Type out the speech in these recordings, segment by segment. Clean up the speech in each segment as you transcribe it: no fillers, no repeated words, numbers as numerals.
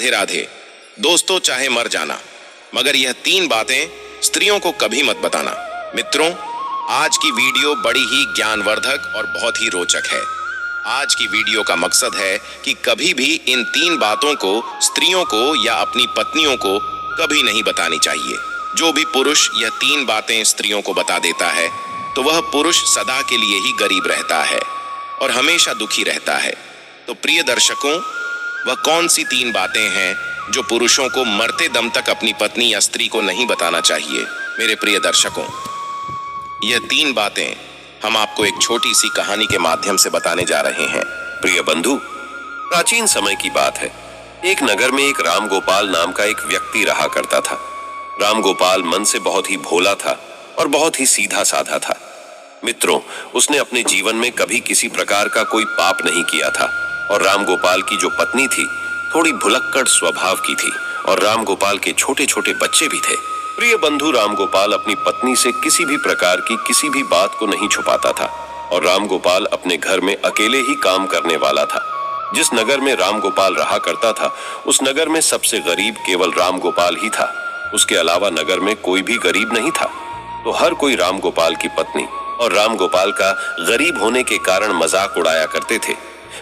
राधे राधे। दोस्तों, चाहे मर जाना, मगर यह 3 बातें स्त्रियों को कभी मत बताना। मित्रों, आज की वीडियो बड़ी ही ज्ञानवर्धक और बहुत ही रोचक है। आज की वीडियो का मकसद है कि कभी भी इन 3 बातों को स्त्रियों को या अपनी पत्नियों को कभी नहीं बतानी चाहिए। जो भी पुरुष यह 3 बातें स्त्रियों को बता देता है तो वह पुरुष सदा के लिए ही गरीब रहता है और हमेशा दुखी रहता है। तो प्रिय दर्शकों, वह कौन सी 3 बातें हैं जो पुरुषों को मरते दम तक अपनी पत्नी या स्त्री को नहीं बताना चाहिए? मेरे प्रिय दर्शकों, यह 3 बातें हम आपको एक छोटी सी कहानी के माध्यम से बताने जा रहे हैं। प्रिय बंधु, प्राचीन समय की बात है। एक नगर में एक राम गोपाल नाम का एक व्यक्ति रहा करता था। राम गोपाल मन से बहुत ही भोला था और बहुत ही सीधा साधा था। मित्रों, उसने अपने जीवन में कभी किसी प्रकार का कोई पाप नहीं किया था और राम गोपाल की जो पत्नी थी थोड़ी भुलक्कड़ स्वभाव की थी और राम गोपाल के छोटे छोटे बच्चे भी थे। प्रिय बंधु, राम गोपाल अपनी पत्नी से किसी भी प्रकार की किसी भी बात को नहीं छुपाता था और राम गोपाल अपने घर में अकेले ही काम करने वाला था। जिस नगर में राम गोपाल रहा करता था उस नगर में सबसे गरीब केवल राम गोपाल ही था। उसके अलावा नगर में कोई भी गरीब नहीं था। तो हर कोई राम गोपाल की पत्नी और राम गोपाल का गरीब होने के कारण मजाक उड़ाया करते थे।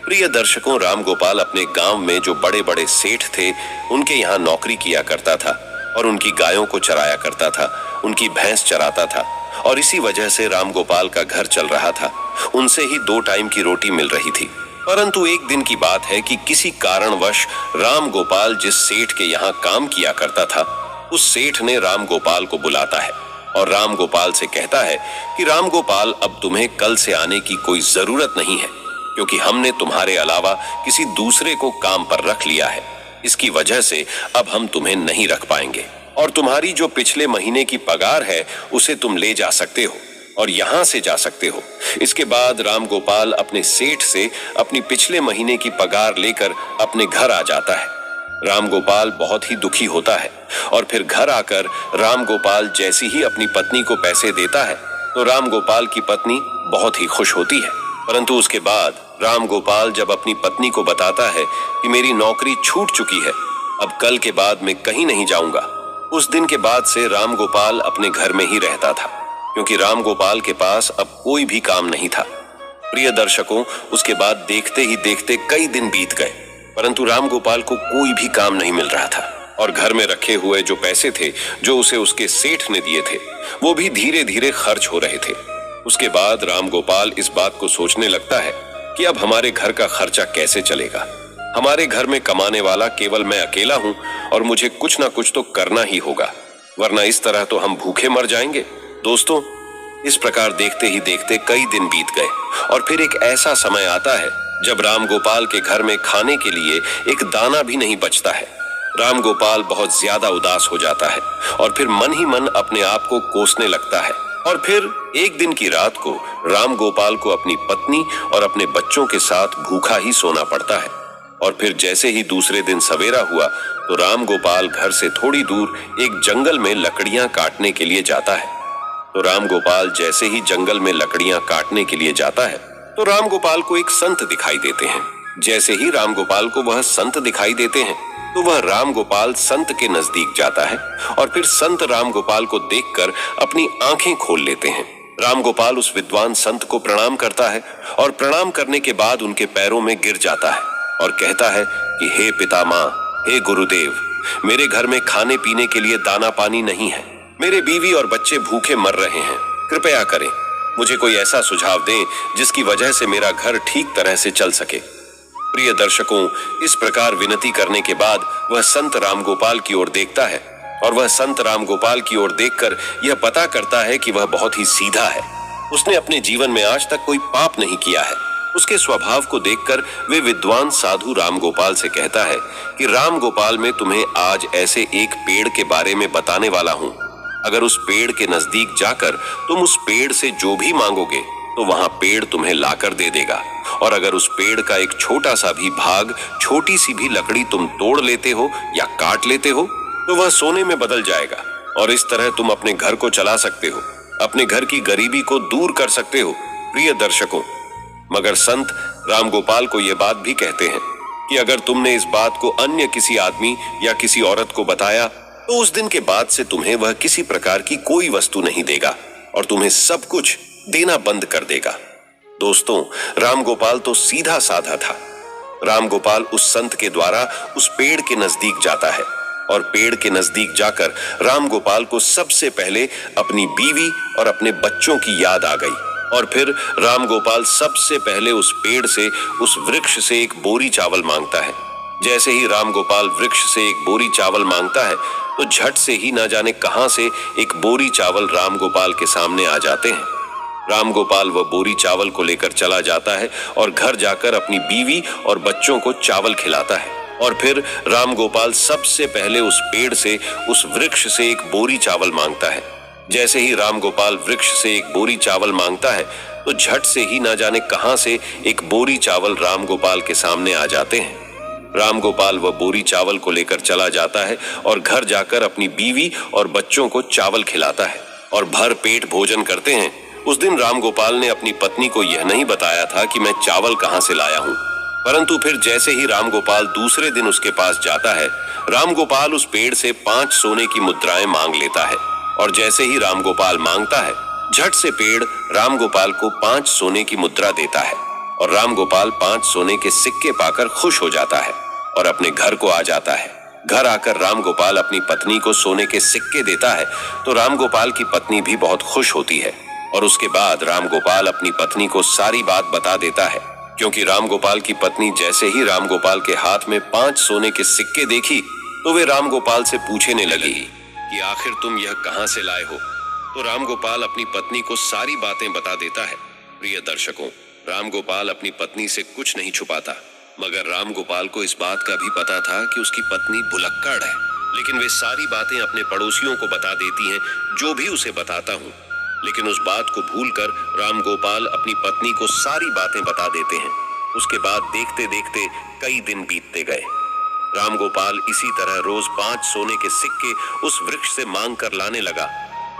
प्रिय दर्शकों, राम गोपाल अपने गांव में जो बड़े बड़े सेठ थे उनके यहाँ नौकरी किया करता था और उनकी गायों को चराया करता था, उनकी भैंस चराता था और इसी वजह से राम गोपाल का घर चल रहा था। उनसे ही 2 टाइम की रोटी मिल रही थी। परंतु एक दिन की बात है कि किसी कारणवश राम गोपाल जिस सेठ के यहाँ काम किया करता था उस सेठ ने राम गोपाल को बुलाता है और राम गोपाल से कहता है कि राम गोपाल, अब तुम्हें कल से आने की कोई जरूरत नहीं है क्योंकि हमने तुम्हारे अलावा किसी दूसरे को काम पर रख लिया है। इसकी वजह से अब हम तुम्हें नहीं रख पाएंगे और तुम्हारी जो पिछले महीने की पगार है उसे तुम ले जा सकते हो और यहां से जा सकते हो। इसके बाद राम गोपाल अपने सेठ से अपनी पिछले महीने की पगार लेकर अपने घर आ जाता है। राम गोपाल बहुत ही दुखी होता है और फिर घर आकर राम गोपाल जैसी ही अपनी पत्नी को पैसे देता है तो राम गोपाल की पत्नी बहुत ही खुश होती है। परंतु उसके बाद राम गोपाल जब अपनी पत्नी को बताता है कि मेरी नौकरी छूट चुकी है, अब कल के बाद मैं कहीं नहीं जाऊंगा, उस दिन के बाद से राम गोपाल अपने घर में ही रहता था क्योंकि राम गोपाल के पास अब कोई भी काम नहीं था। प्रिय दर्शकों, उसके बाद देखते ही देखते कई दिन बीत गए परंतु राम गोपाल को कोई भी काम नहीं मिल रहा था और घर में रखे हुए जो पैसे थे जो उसे उसके सेठ ने दिए थे वो भी धीरे धीरे खर्च हो रहे थे। उसके बाद राम गोपाल इस बात को सोचने लगता है कि अब हमारे घर का खर्चा कैसे चलेगा। हमारे घर में कमाने वाला केवल मैं अकेला हूं और मुझे कुछ ना कुछ तो करना ही होगा, वरना इस तरह तो हम भूखे मर जाएंगे। दोस्तों, इस प्रकार देखते ही देखते कई दिन बीत गए और फिर एक ऐसा समय आता है जब राम गोपाल के घर में खाने के लिए एक दाना भी नहीं बचता है। राम गोपाल बहुत ज्यादा उदास हो जाता है और फिर मन ही मन अपने आप को कोसने लगता है और फिर एक दिन की रात को राम गोपाल को अपनी पत्नी और अपने बच्चों के साथ भूखा ही सोना पड़ता है। और फिर जैसे ही दूसरे दिन सवेरा हुआ तो राम गोपाल घर से थोड़ी दूर एक जंगल में लकड़ियां काटने के लिए जाता है। तो राम गोपाल जैसे ही जंगल में लकड़ियां काटने के लिए जाता है तो राम गोपाल को एक संत दिखाई देते हैं। जैसे ही राम गोपाल को वह संत दिखाई देते हैं तो वह राम गोपाल संत के नजदीक जाता है और फिर संत राम गोपाल को देखकर अपनी आंखें खोल लेते हैं। राम गोपाल उस विद्वान संत को प्रणाम करता है और प्रणाम करने के बाद उनके पैरों में गिर जाता है और कहता है कि हे पितामह, हे गुरुदेव, मेरे घर में खाने पीने के लिए दाना पानी नहीं है, मेरे बीवी और बच्चे भूखे मर रहे हैं, कृपया करें मुझे कोई ऐसा सुझाव दें जिसकी वजह से मेरा घर ठीक तरह से चल सके। प्रिय दर्शकों, इस प्रकार विनती करने के बाद वह संत राम गोपाल की ओर देखता है और वह संत राम गोपाल की ओर देखकर यह पता करता है कि वह बहुत ही सीधा है। उसने अपने जीवन में आज तक कोई पाप नहीं किया है। उसके स्वभाव को देखकर वे विद्वान साधु राम गोपाल से कहता है कि राम गोपाल, मैं तुम्हें आज ऐसे एक पेड़ के बारे में बताने वाला हूँ। अगर उस पेड़ के नजदीक जाकर तुम उस पेड़ से जो भी मांगोगे तो वहां पेड़ तुम्हें लाकर दे देगा और अगर उस पेड़ का एक छोटा सा भी भाग, छोटी सी भी लकड़ी तुम तोड़ लेते हो या काट लेते हो तो वह सोने में बदल जाएगा और इस तरह तुम अपने घर को चला सकते हो, अपने घर की गरीबी को दूर कर सकते हो। प्रिय दर्शकों, मगर संत राम गोपाल को यह बात भी कहते हैं कि अगर तुमने इस बात को अन्य किसी आदमी या किसी औरत को बताया तो उस दिन के बाद से तुम्हें वह किसी प्रकार की कोई वस्तु नहीं देगा और तुम्हें सब कुछ देना बंद कर देगा। दोस्तों, राम गोपाल तो सीधा साधा था। राम गोपाल उस संत के द्वारा उस पेड़ के नजदीक जाता है और पेड़ के नजदीक जाकर राम गोपाल को सबसे पहले अपनी बीवी और अपने बच्चों की याद आ गई। और फिर राम गोपाल सबसे पहले उस पेड़ से, उस वृक्ष से एक बोरी चावल मांगता है। जैसे ही राम गोपाल वृक्ष से एक बोरी चावल मांगता है तो झट से ही ना जाने कहां से एक बोरी चावल राम गोपाल के सामने आ जाते हैं। राम गोपाल वह बोरी चावल को लेकर चला जाता है और घर जाकर अपनी बीवी और बच्चों को चावल खिलाता है। और फिर राम गोपाल सबसे पहले उस पेड़ से, उस वृक्ष से एक बोरी चावल मांगता है। जैसे ही राम गोपाल वृक्ष से एक बोरी चावल मांगता है तो झट से ही ना जाने कहां से एक बोरी चावल राम गोपाल के सामने आ जाते हैं। राम गोपाल वह बोरी चावल को लेकर चला जाता है और घर जाकर अपनी बीवी और बच्चों को चावल खिलाता है और भर पेट भोजन करते हैं। उस दिन राम गोपाल ने अपनी पत्नी को यह नहीं बताया था कि मैं चावल कहां से लाया हूं, परंतु फिर जैसे ही राम गोपाल दूसरे दिन उसके पास जाता है, राम गोपाल उस पेड़ से 5 सोने की मुद्राएं मांग लेता है। और जैसे ही राम गोपाल मांगता है, झट से पेड़ राम गोपाल को 5 सोने की मुद्रा देता है और राम गोपाल 5 सोने के सिक्के पाकर खुश हो जाता है और अपने घर को आ जाता है। घर आकर राम गोपाल अपनी पत्नी को सोने के सिक्के देता है तो राम गोपाल की पत्नी भी बहुत खुश होती है। और उसके बाद राम गोपाल अपनी पत्नी को सारी बात बता देता है, क्योंकि राम गोपाल की पत्नी जैसे ही राम गोपाल के हाथ में 5 सोने के सिक्के देखी तो वे राम गोपाल से पूछने लगी कि आखिर तुम यह कहां से लाए हो। तो राम गोपाल अपनी पत्नी को सारी बातें बता देता है। प्रिय दर्शकों, राम गोपाल अपनी पत्नी से कुछ नहीं छुपाता, मगर राम गोपाल को इस बात का भी पता था कि उसकी पत्नी भुलक्कड़ है। लेकिन वे सारी बातें अपने पड़ोसियों को बता देती हैं, जो भी उसे बताता हूँ। लेकिन उस बात को भूलकर राम गोपाल अपनी पत्नी को सारी बातें बता देते हैं। उसके बाद देखते देखते कई दिन बीतते गए। राम गोपाल इसी तरह रोज 5 सोने के सिक्के उस वृक्ष से मांग कर लाने लगा।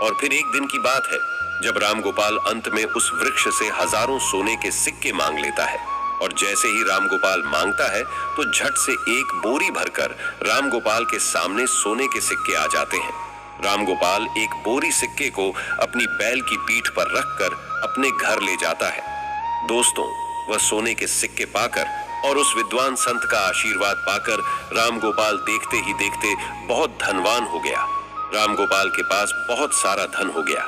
और फिर एक दिन की बात है जब राम गोपाल अंत में उस वृक्ष से हजारों सोने के सिक्के मांग लेता है। और जैसे ही राम गोपाल मांगता है तो झट से एक बोरी भरकर राम गोपाल के सामने सोने के सिक्के आ जाते हैं। राम गोपाल एक बोरी सिक्के को अपनी बैल की पीठ पर रखकर अपने घर ले जाता है। दोस्तों, वह सोने के सिक्के पाकर और उस विद्वान संत का आशीर्वाद पाकर राम गोपाल देखते ही देखते बहुत धनवान हो गया। राम गोपाल के पास बहुत सारा धन हो गया।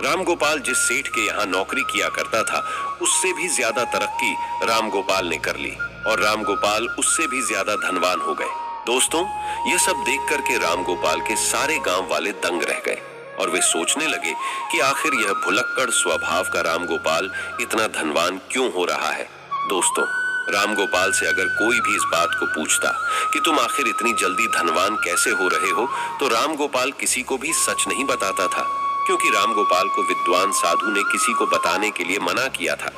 राम गोपाल जिस सेठ के यहाँ नौकरी किया करता था, उससे भी ज्यादा तरक्की राम गोपाल ने कर ली और राम गोपाल उससे भी ज्यादा धनवान हो गए। दोस्तों, ये सब देख करके राम गोपाल के सारे गांव वाले दंग रह गए और वे सोचने लगे कि आखिर यह भुलक्कड़ स्वभाव का राम गोपाल इतना धनवान क्यों हो रहा है। दोस्तों, राम गोपाल से अगर कोई भी इस बात को पूछता कि तुम आखिर इतनी जल्दी धनवान कैसे हो रहे हो, तो राम गोपाल किसी को भी सच नहीं बताता था, क्योंकि राम गोपाल को विद्वान साधु ने किसी को बताने के लिए मना किया था।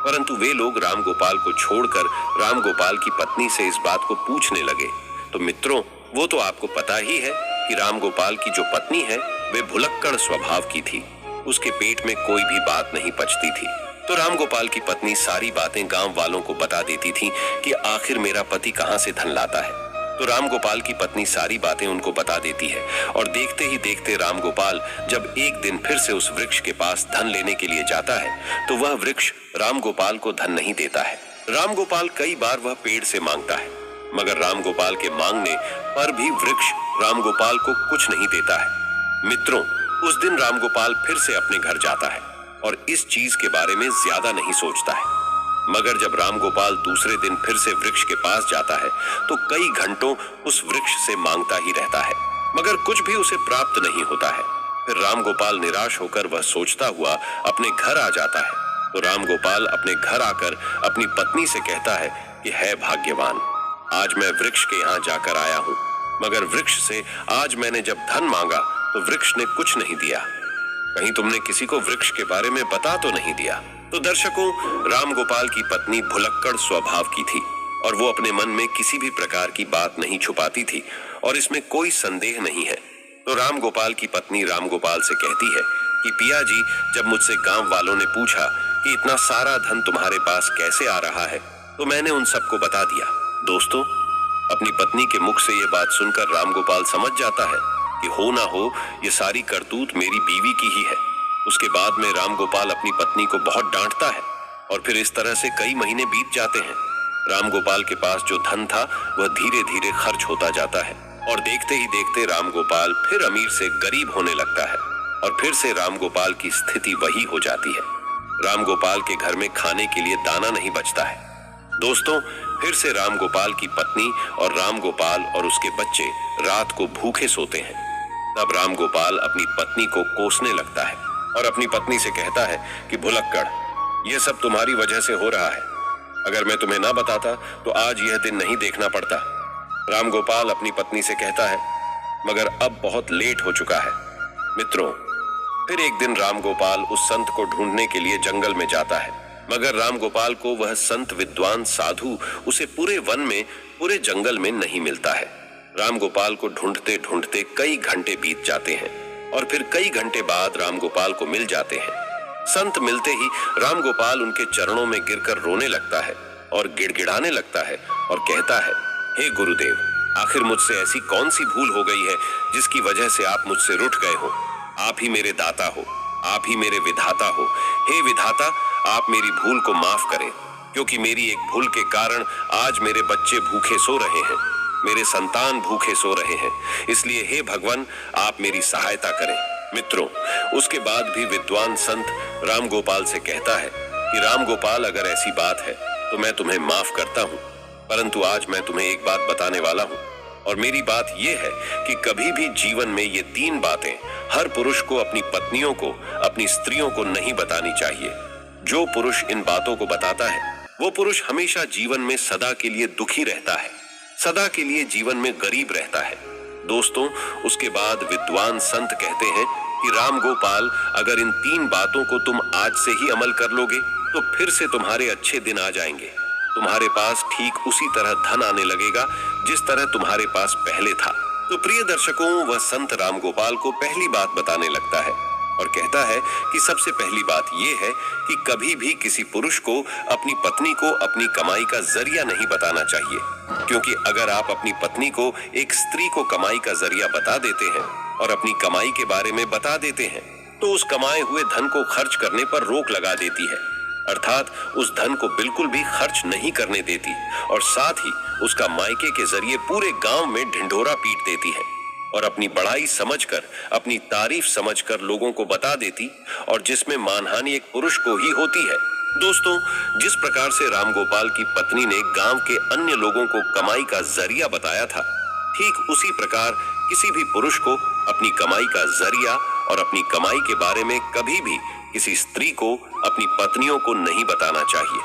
परंतु वे लोग राम गोपाल को छोड़कर राम गोपाल की पत्नी से इस बात को पूछने लगे। तो मित्रों, वो तो आपको पता ही है कि राम गोपाल की जो पत्नी है वे भुलक्कड़ स्वभाव की थी। उसके पेट में कोई भी बात नहीं पचती थी। तो राम गोपाल की पत्नी सारी बातें गांव वालों को बता देती थी कि आखिर मेरा पति कहां से धन लाता है। तो राम गोपाल की पत्नी सारी बातें उनको बता देती है और देखते ही देखते राम गोपाल जब एक दिन फिर से उस वृक्ष के पास धन लेने के लिए जाता है तो वह वृक्ष राम गोपाल को धन नहीं देता है। राम गोपाल कई बार वह पेड़ से मांगता है, मगर राम गोपाल के मांगने पर भी वृक्ष राम गोपाल को कुछ नहीं देता है। मित्रों, उस दिन राम गोपाल फिर से अपने घर जाता है और इस चीज के बारे में ज्यादा नहीं सोचता है। मगर जब राम गोपाल दूसरे दिन फिर से वृक्ष के पास जाता है तो कई घंटों उस वृक्ष से मांगता ही रहता है, मगर कुछ भी उसे प्राप्त नहीं होता है। फिर राम गोपाल निराश होकर वह सोचता हुआ अपने घर आ जाता है। तो राम गोपाल अपने घर आकर अपनी पत्नी से कहता है कि है भाग्यवान, आज मैं वृक्ष के यहाँ जाकर आया हूँ, मगर वृक्ष से आज मैंने जब धन मांगा तो वृक्ष ने कुछ नहीं दिया। कहीं तुमने किसी को वृक्ष के बारे में बता तो नहीं दिया। तो दर्शकों, राम गोपाल की पत्नी भुलक्कड़ स्वभाव की थी और वो अपने मन में किसी भी प्रकार की बात नहीं छुपाती थी और इसमें कोई संदेह नहीं है। तो राम गोपाल की पत्नी राम गोपाल से कहती है कि पिया जी, जब मुझसे गांव वालों ने पूछा कि इतना सारा धन तुम्हारे पास कैसे आ रहा है, तो मैंने उन सबको बता दिया दोस्तों, अपनी पत्नी के मुख से यह बात सुनकर रामगोपाल समझ जाता है कि हो ना हो ये सारी करतूत मेरी बीवी की ही है। उसके बाद में रामगोपाल अपनी पत्नी को बहुत डांटता है और फिर इस तरह से कई महीने बीत जाते हैं। रामगोपाल के पास जो धन था वह धीरे धीरे खर्च होता जाता है और देखते ही देखते रामगोपाल फिर अमीर से गरीब होने लगता है और फिर से रामगोपाल की स्थिति वही हो जाती है। रामगोपाल के घर में खाने के लिए दाना नहीं बचता है। दोस्तों, फिर से रामगोपाल की पत्नी और रामगोपाल और उसके बच्चे रात को भूखे सोते हैं। तब रामगोपाल अपनी पत्नी को कोसने लगता है और अपनी पत्नी से कहता है कि भुलक्कड़, यह सब तुम्हारी वजह से हो रहा है। अगर मैं तुम्हें ना बताता तो आज यह दिन नहीं देखना पड़ता। रामगोपाल अपनी पत्नी से कहता है, मगर अब बहुत लेट हो चुका है। मित्रों, फिर एक दिन रामगोपाल उस संत को ढूंढने के लिए जंगल में जाता है, मगर रामगोपाल को वह संत विद्वान साधु उसे पूरे वन में, पूरे जंगल में नहीं मिलता है। रामगोपाल को ढूंढते ढूंढते कई घंटे बीत जाते हैं और फिर कई घंटे बाद रामगोपाल को मिल जाते हैं। संत मिलते ही रामगोपाल उनके चरणों में गिरकर रोने लगता है और गिड़गिड़ाने लगता है और कहता है, हे गुरुदेव, आखिर मुझसे ऐसी कौन सी भूल हो गई है जिसकी वजह से आप मुझसे रूठ गए हो। आप ही मेरे दाता हो, आप ही मेरे विधाता हो। हे विधाता, आप मेरी भूल को माफ करें, क्योंकि मेरी एक भूल के कारण आज मेरे बच्चे भूखे सो रहे हैं, मेरे संतान भूखे सो रहे हैं। इसलिए हे भगवान, आप मेरी सहायता करें। मित्रों, उसके बाद भी विद्वान संत रामगोपाल से कहता है कि रामगोपाल, अगर ऐसी बात है तो मैं तुम्हें माफ करता हूं, परंतु आज मैं तुम्हें एक बात बताने वाला हूं और मेरी बात यह है कि कभी भी जीवन में ये 3 बातें हर पुरुष को अपनी पत्नियों को, अपनी स्त्रियों को नहीं बतानी चाहिए। जो पुरुष इन बातों को बताता है वो पुरुष हमेशा जीवन में सदा के लिए दुखी रहता है, सदा के लिए जीवन में गरीब रहता है। दोस्तों, उसके बाद विद्वान संत कहते हैं कि रामगोपाल, अगर इन 3 बातों को तुम आज से ही अमल कर लोगे तो फिर से तुम्हारे अच्छे दिन आ जाएंगे। तुम्हारे पास ठीक उसी तरह धन आने लगेगा जिस तरह तुम्हारे पास पहले था। तो प्रिय दर्शकों, वह संत रामगोपाल को पहली बात बताने लगता है और कहता है कि सबसे पहली बात यह है कि कभी भी किसी पुरुष को अपनी पत्नी को अपनी कमाई का जरिया नहीं बताना चाहिए, क्योंकि अगर आप अपनी पत्नी को एक स्त्री को कमाई का जरिया बता देते हैं और अपनी कमाई के बारे में बता देते हैं तो उस कमाए हुए धन को खर्च करने पर रोक लगा देती है, अर्थात उस धन को बिल्कुल भी खर्च नहीं करने देती और साथ ही उसका मायके के जरिए पूरे गांव में ढिंढोरा पीट देती है और अपनी बड़ाई समझकर, अपनी तारीफ समझकर लोगों को बता देती, और जिसमें मानहानि एक पुरुष को ही होती है। दोस्तों, जिस प्रकार से रामगोपाल की पत्नी ने गांव के अन्य लोगों को कमाई का जरिया बताया था, ठीक उसी प्रकार किसी भी पुरुष को अपनी कमाई का जरिया और अपनी कमाई के बारे में कभी भी किसी स्त्री को, अपनी पत्नियों को नहीं बताना चाहिए।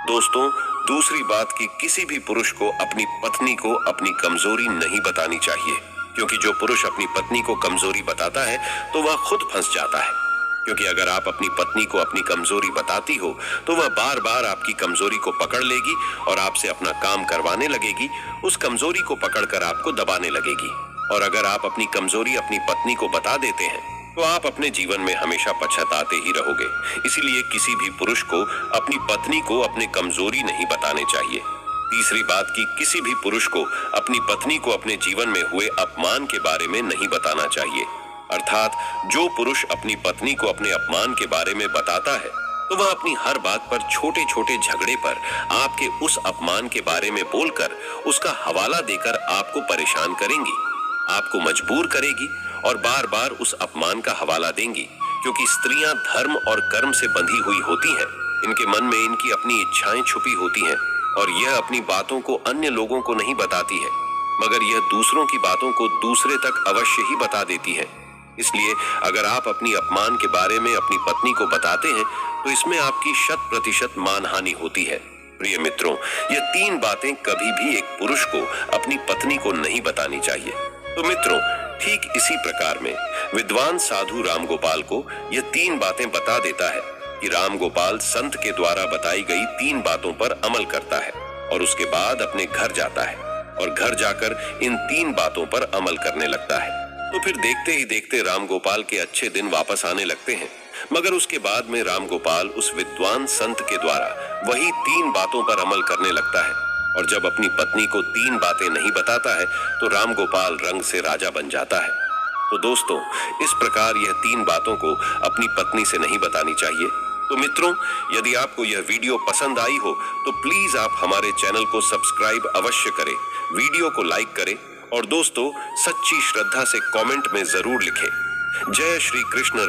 दोस्तों, दूसरी बात कि किसी भी पुरुष को अपनी पत्नी को अपनी कमजोरी नहीं बतानी चाहिए, क्योंकि जो पुरुष अपनी पत्नी को कमजोरी बताता है तो वह खुद फंस जाता है। क्योंकि अगर आप अपनी पत्नी को अपनी कमजोरी बताती हो तो वह बार बार आपकी कमजोरी को पकड़ लेगी और आपसे अपना काम करवाने लगेगी, उस कमजोरी को पकड़कर आपको दबाने लगेगी। और अगर आप अपनी कमजोरी अपनी पत्नी को बता देते हैं तो आप अपने जीवन में हमेशा पछताते ही रहोगे। इसीलिए किसी भी पुरुष को अपनी पत्नी को अपनी कमजोरी नहीं बताने चाहिए। तीसरी बात कि किसी भी पुरुष को अपनी पत्नी को अपने जीवन में हुए अपमान के बारे में नहीं बताना चाहिए, अर्थात जो पुरुष अपनी पत्नी को अपने अपमान के बारे में बताता है तो वह अपनी हर बात पर, छोटे छोटे झगड़े पर आपके उस अपमान के बारे में बोलकर उसका हवाला देकर आपको परेशान करेंगी, आपको मजबूर करेगी और बार बार उस अपमान का हवाला देंगी। क्योंकि स्त्रियां धर्म और कर्म से बंधी हुई होती हैं, इनके मन में इनकी अपनी इच्छाएं छुपी होती हैं और यह अपनी बातों को अन्य लोगों को नहीं बताती है, मगर यह दूसरों की बातों को दूसरे तक अवश्य ही बता देती है। इसलिए अगर आप अपनी अपमान के बारे में अपनी पत्नी को बताते हैं तो इसमें आपकी 100% मानहानि होती है। प्रिय मित्रों, ये 3 बातें कभी भी एक पुरुष को अपनी पत्नी को नहीं बतानी चाहिए। तो मित्रों, ठीक इसी प्रकार में विद्वान साधु रामगोपाल को ये 3 बातें बता देता है कि रामगोपाल संत के द्वारा बताई गई 3 बातों पर अमल करता है और उसके बाद अपने घर जाता है और घर जाकर इन 3 बातों पर अमल करने लगता है। तो फिर देखते ही देखते रामगोपाल के अच्छे दिन वापस आने लगते हैं, मगर उसके बाद में रामगोपाल उस विद्वान संत के द्वारा वही 3 बातों पर अमल करने लगता है और जब अपनी पत्नी को 3 बातें नहीं बताता है तो राम गोपाल रंग से राजा बन जाता है। तो दोस्तों, इस प्रकार यह 3 बातों को अपनी पत्नी से नहीं बतानी चाहिए। तो मित्रों, यदि आपको यह वीडियो पसंद आई हो तो प्लीज आप हमारे चैनल को सब्सक्राइब अवश्य करें, वीडियो को लाइक करें और दोस्तों, सच्ची श्रद्धा से कमेंट में जरूर लिखें, जय श्री कृष्ण।